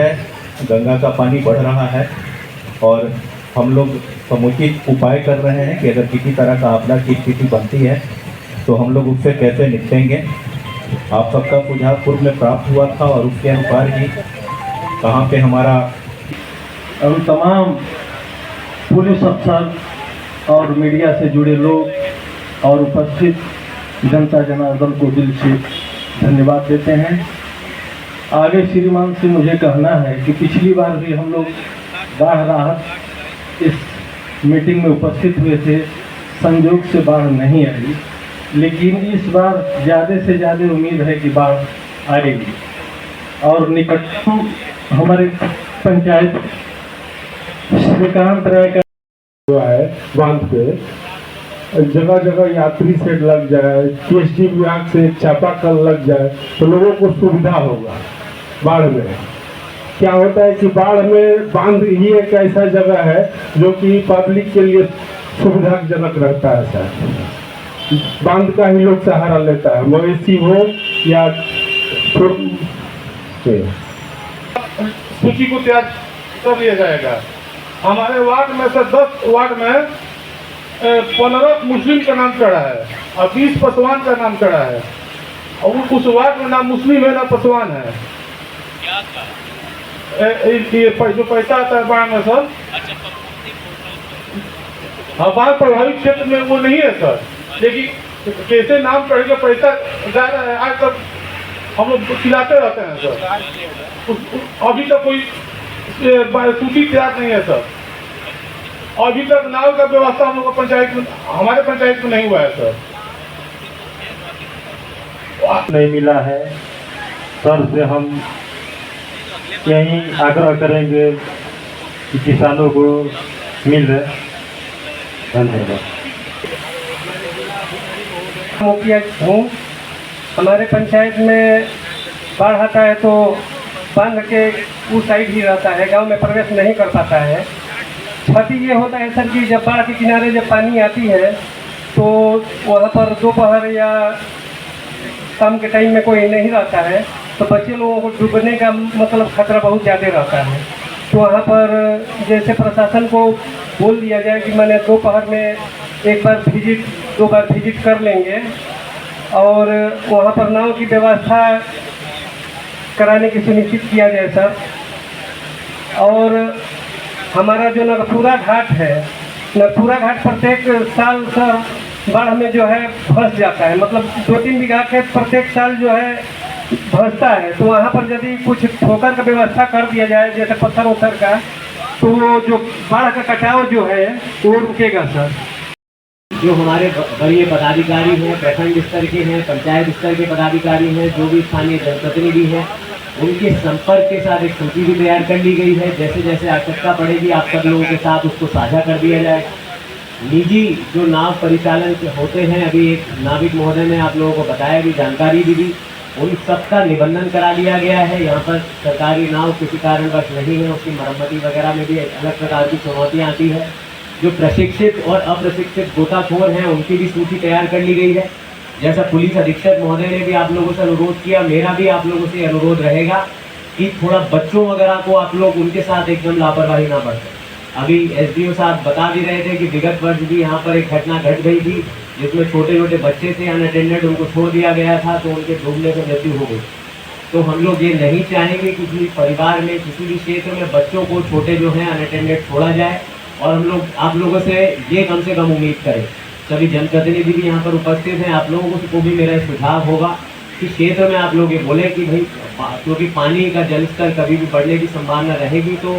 गंगा का पानी बढ़ रहा है और हम लोग समुचित उपाय कर रहे हैं कि अगर किसी तरह का आपदा की स्थिति बनती है तो हम लोग उससे कैसे निपटेंगे। आप सबका सुझाव पूर्व में प्राप्त हुआ था और उसके अनुसार ही कहाँ पे हमारा हम तमाम पुलिस अफसर और मीडिया से जुड़े लोग और उपस्थित जनता जनार्दन को दिल से धन्यवाद देते हैं। आगे श्रीमान से मुझे कहना है कि पिछली बार भी हम लोग बाढ़ राहत इस मीटिंग में उपस्थित हुए थे, संयोग से बाढ़ नहीं आई, लेकिन इस बार ज़्यादा से ज़्यादा उम्मीद है कि बाढ़ आएगी। और निकटतम हमारे पंचायत श्रीकांत राय का हुआ है बांध पे जगह जगह यात्री सेट लग जाए, TSD विभाग से चापाकल लग जाए तो लोगों को सुविधा होगा। बाढ़ में क्या होता है कि बाढ़ में बांध ही एक ऐसा जगह है जो कि पब्लिक के लिए सुविधाजनक रहता है। सर बांध का ही लोग सहारा लेता है, मवेशी हो या सूची को तैयार कर लिया जाएगा। हमारे वार्ड में से 10 वार्ड में 15 मुस्लिम का नाम चढ़ा है और 20 पसवान का नाम चढ़ा है और उस वार्ड में ना मुस्लिम है ना पसवान है। ये जो पैसा आता है बाढ़ में सर, हाँ बाढ़ प्रभावित क्षेत्र में वो नहीं है सर, लेकिन कैसे नाम चढ़ के पैसा जा रहा है आज तक हम लोग खिलाते रहते हैं सर। अभी तक कोई सूची तैयार नहीं है सर। अभी तक नाव का व्यवस्था हम लोग पंचायत में, हमारे पंचायत में नहीं हुआ है सर। नहीं मिला है। सर से हम यही आग्रह करेंगे कि किसानों को मिल रहे। धन्यवाद। मुखिया हूँ। हमारे पंचायत में बाढ़ आता है तो बांध के उस साइड ही रहता है, गांव में प्रवेश नहीं कर पाता है। क्षति ये होता है सर कि जब बाढ़ के किनारे जब पानी आती है तो वहाँ पर दोपहर या शाम के टाइम में कोई नहीं रहता है तो बच्चे लोगों को डूबने का मतलब खतरा बहुत ज़्यादा रहता है। तो वहाँ पर जैसे प्रशासन को बोल दिया जाए कि मैंने दोपहर में एक बार विजिट 2 बार विजिट कर लेंगे और वहाँ पर नाव की व्यवस्था कराने की सुनिश्चित किया जाए सर। और हमारा जो नरपुरा घाट है, नरपुरा घाट प्रत्येक साल सर बाढ़ में जो है फंस जाता है, मतलब 2-3 बीघा खेत प्रत्येक साल जो है फंसता है। तो वहाँ पर यदि कुछ ठोकर का व्यवस्था कर दिया जाए जैसे पत्थर उत्थर का, तो वो जो बाढ़ का कटाव जो है वो रुकेगा सर। जो हमारे वरीय पदाधिकारी हैं, प्रखंड स्तर के हैं, पंचायत स्तर के पदाधिकारी हैं, जो भी स्थानीय जनप्रतिनिधि हैं, उनके संपर्क के साथ एक सूची भी तैयार कर ली गई है। जैसे जैसे आवश्यकता पड़ेगी आप सब लोगों के साथ उसको साझा कर दिया जाए। निजी जो नाव परिचालन होते हैं, अभी एक नाविक महोदय ने आप लोगों को बताया भी, जानकारी भी दी, उन सबका निबंधन करा लिया गया है। यहाँ पर सरकारी नाव किसी कारणवश नहीं है, उसकी मरम्मती वगैरह में भी अलग प्रकार की चुनौतियाँ आती है। जो प्रशिक्षित और अप्रशिक्षित गोताखोर हैं उनकी भी सूची तैयार कर ली गई है। जैसा पुलिस अधीक्षक महोदय ने भी आप लोगों से अनुरोध किया, मेरा भी आप लोगों से अनुरोध रहेगा कि थोड़ा बच्चों वगैरह को आप लोग उनके साथ एकदम लापरवाही ना बरतें। अभी SDO साहब बता भी रहे थे कि विगत वर्ष भी यहाँ पर एक घटना घट गई थी जिसमें छोटे छोटे बच्चे थे अनअटेंडेड, उनको छोड़ दिया गया था तो उनके डूबने से मृत्यु हो गई। तो हम लोग ये नहीं चाहेंगे कि किसी परिवार में, किसी भी क्षेत्र में बच्चों को छोटे जो हैं अनअटेंडेड छोड़ा जाए। और हम लोग आप लोगों से ये कम से कम उम्मीद करें, सभी जनप्रतिनिधि भी यहाँ पर उपस्थित हैं, आप लोगों को भी मेरा सुझाव होगा कि क्षेत्र में आप लोग ये बोले कि भाई क्योंकि पानी का जल स्तर कभी भी बढ़ने की संभावना रहेगी तो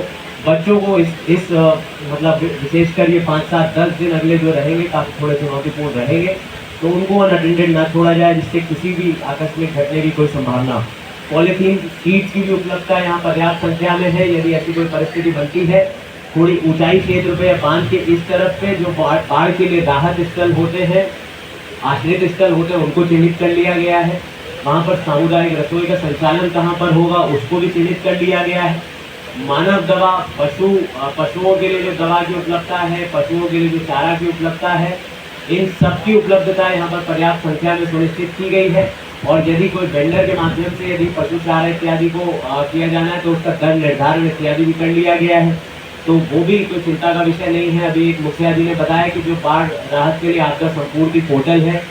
बच्चों को इस मतलब विशेषकर ये 5, 7, 10 दिन अगले जो रहेंगे काफ़ी थोड़े चुनौतीपूर्ण रहेंगे, तो उनको अनअटेंडेड ना छोड़ा जाए जिससे किसी भी आकस्मिक घटने की कोई संभावना हो। पॉलीथीन शीट्स की भी उपलब्धता यहाँ पर्याप्त संख्या में है। यदि ऐसी कोई परिस्थिति बनती है, थोड़ी ऊंचाई क्षेत्र पे बांध के इस तरफ पे जो बाढ़ के लिए राहत स्थल होते हैं, आश्रित स्थल होते हैं, उनको चिन्हित कर लिया गया है। वहाँ पर सामुदायिक रसोई का संचालन कहाँ पर होगा उसको भी चिन्हित कर लिया गया है। मानव दवा, पशुओं के लिए जो दवा की उपलब्धता है, पशुओं के लिए जो चारा की उपलब्धता है, इन सब की उपलब्धता यहाँ पर पर्याप्त संख्या में सुनिश्चित की गई है। और यदि कोई वेंडर के माध्यम से यदि पशु चारा इत्यादि को किया जाना है तो उसका दर निर्धारण इत्यादि भी कर लिया गया है, तो वो भी कोई चिंता का विषय नहीं है। अभी एक मुखिया जी ने बताया कि जो बाढ़ राहत के लिए आपदा संपूर्ण पोर्टल है,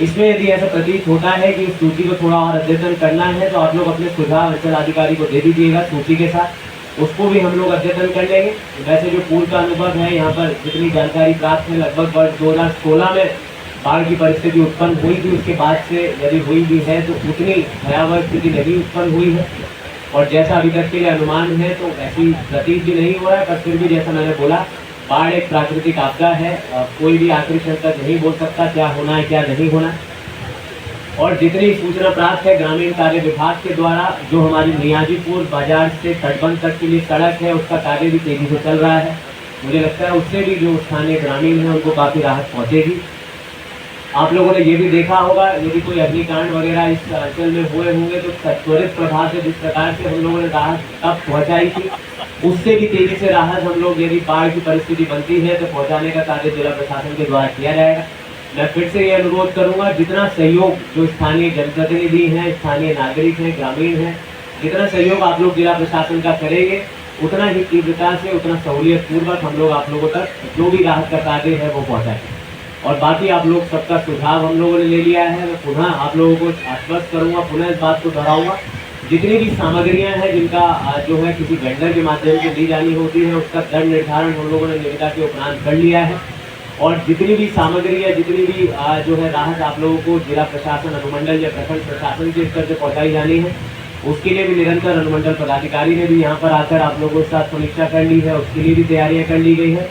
इसमें यदि ऐसा प्रतीत होता है कि इस सूची को थोड़ा और अद्यतन करना है तो आप लोग अपने सुझाव अंचल अधिकारी को दे दीजिएगा सूची के साथ, उसको भी हम लोग अद्यतन कर लेंगे। वैसे जो पूर्व का अनुभव है, यहाँ पर जितनी जानकारी प्राप्त है, लगभग वर्ष 2016 में बाढ़ की परिस्थिति उत्पन्न हुई थी, उसके बाद से यदि हुई भी है तो उतनी भयावह स्थिति नहीं उत्पन्न हुई है। और जैसा अभी तक के लिए अनुमान है तो ऐसी प्रतीत भी नहीं हो रहा है, पर फिर भी जैसा मैंने बोला, बाढ़ एक प्राकृतिक आपदा है, कोई भी आखिरी क्षण तक नहीं बोल सकता क्या होना है क्या नहीं होना। और जितनी सूचना प्राप्त है ग्रामीण कार्य विभाग के द्वारा, जो हमारी नियाजीपुर बाजार से तटबंध तक के लिए सड़क है उसका कार्य भी तेजी से चल रहा है। मुझे लगता है उससे भी जो स्थानीय ग्रामीण हैं उनको काफ़ी राहत पहुँचेगी। आप लोगों ने ये भी देखा होगा, यदि कोई अग्निकांड वगैरह इस अंचल में हुए होंगे तो त्वरित प्रभाव से जिस प्रकार से हम लोगों ने राहत तब पहुँचाई थी, उससे भी तेजी से राहत हम लोग यदि बाढ़ की परिस्थिति बनती है तो पहुँचाने का कार्य जिला प्रशासन के द्वारा किया जाएगा। मैं फिर से ये अनुरोध करूंगा, जितना सहयोग जो स्थानीय जनप्रतिनिधि हैं, स्थानीय नागरिक हैं, ग्रामीण हैं, जितना सहयोग आप लोग जिला प्रशासन का करेंगे, उतना ही तीव्रता से, उतना सहूलियत पूर्वक हम लोग आप लोगों तक जो भी राहत का कार्य है वो पहुँचाएंगे। और बाकी आप लोग सबका सुझाव हम लोगों ने ले लिया है। मैं पुनः आप लोगों को आश्वस्त करूंगा, पुनः इस बात को दोहराऊंगा, जितनी भी सामग्रियां हैं जिनका जो है किसी वेंडर के माध्यम से दी जानी होती है, उसका दर निर्धारण हम लोगों ने निविदा के उपरांत कर लिया है। और जितनी भी सामग्री है, जितनी भी जो है राहत आप लोगों को जिला प्रशासन, अनुमंडल या प्रखंड प्रशासन के स्तर से पहुँचाई जानी है, उसके लिए भी निरंतर अनुमंडल पदाधिकारी ने भी यहाँ पर आकर आप लोगों के साथ समीक्षा कर ली है, उसके लिए भी तैयारियाँ कर ली गई है।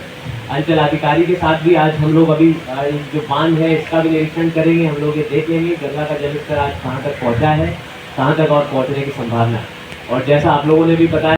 अंचल अधिकारी के साथ भी आज हम लोग अभी जो बांध है इसका भी निरीक्षण करेंगे, हम लोग ये देख लेंगे गंगा का जलस्तर आज कहाँ तक पहुँचा है, कहाँ तक और पहुँचने की संभावना है। और जैसा आप लोगों ने भी बताया